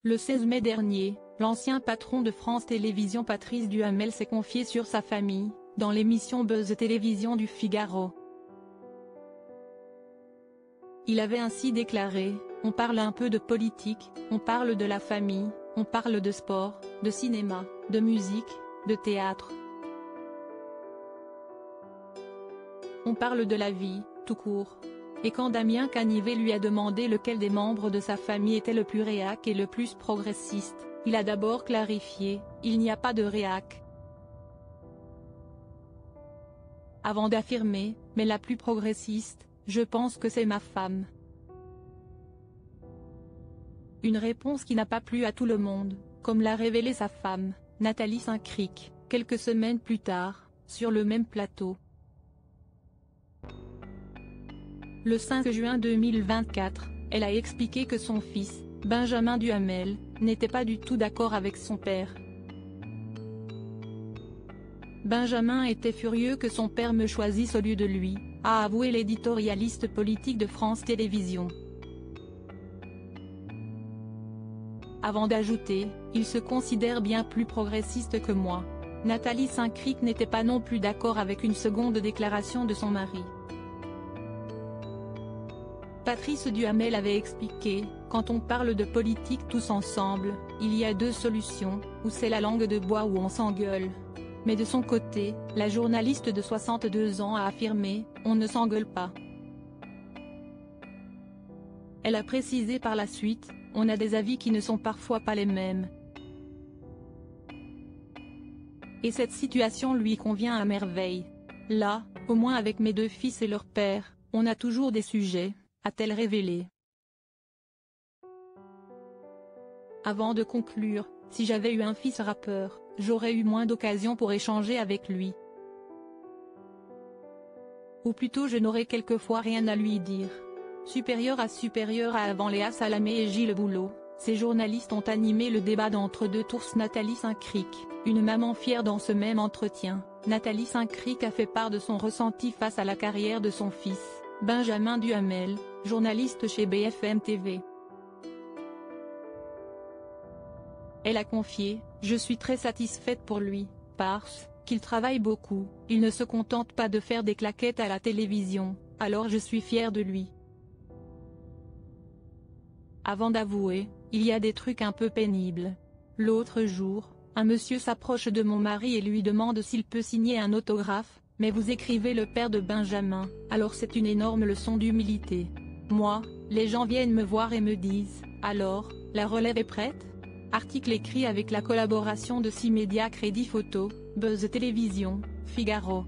Le 16 mai dernier, l'ancien patron de France Télévisions Patrice Duhamel s'est confié sur sa famille, dans l'émission Buzz Télévision du Figaro. Il avait ainsi déclaré: « On parle un peu de politique, on parle de la famille, on parle de sport, de cinéma, de musique, de théâtre. On parle de la vie, tout court. » Et quand Damien Canivet lui a demandé lequel des membres de sa famille était le plus réac et le plus progressiste, il a d'abord clarifié: « Il n'y a pas de réac. » Avant d'affirmer: « Mais la plus progressiste, je pense que c'est ma femme. » Une réponse qui n'a pas plu à tout le monde, comme l'a révélé sa femme, Nathalie Saint-Cric, quelques semaines plus tard, sur le même plateau. Le 5 juin 2024, elle a expliqué que son fils, Benjamin Duhamel, n'était pas du tout d'accord avec son père. Benjamin était furieux que son père me choisisse au lieu de lui, a avoué l'éditorialiste politique de France Télévisions. Avant d'ajouter: « Il se considère bien plus progressiste que moi. » Nathalie Saint-Cric n'était pas non plus d'accord avec une seconde déclaration de son mari. Patrice Duhamel avait expliqué: « Quand on parle de politique tous ensemble, il y a deux solutions, ou c'est la langue de bois ou on s'engueule. » Mais de son côté, la journaliste de 62 ans a affirmé: « On ne s'engueule pas. » Elle a précisé par la suite: « On a des avis qui ne sont parfois pas les mêmes. Et cette situation lui convient à merveille. Là, au moins avec mes deux fils et leur père, on a toujours des sujets », a-t-elle révélé. Avant de conclure: « Si j'avais eu un fils rappeur, j'aurais eu moins d'occasions pour échanger avec lui. Ou plutôt je n'aurais quelquefois rien à lui dire. » Supérieur à avant Léa Salamé et Gilles Boulot, ces journalistes ont animé le débat d'entre-deux tours. Nathalie Saint-Cric, une maman fière dans ce même entretien, Nathalie Saint-Cric a fait part de son ressenti face à la carrière de son fils, Benjamin Duhamel, journaliste chez BFM TV. Elle a confié: « Je suis très satisfaite pour lui, parce qu'il travaille beaucoup, il ne se contente pas de faire des claquettes à la télévision, alors je suis fière de lui. » Avant d'avouer: « Il y a des trucs un peu pénibles. L'autre jour, un monsieur s'approche de mon mari et lui demande s'il peut signer un autographe, mais vous écrivez le père de Benjamin, alors c'est une énorme leçon d'humilité. Moi, les gens viennent me voir et me disent: « Alors, la relève est prête ?» Article écrit avec la collaboration de 6 médias Crédit Photo, Buzz Télévision, Figaro.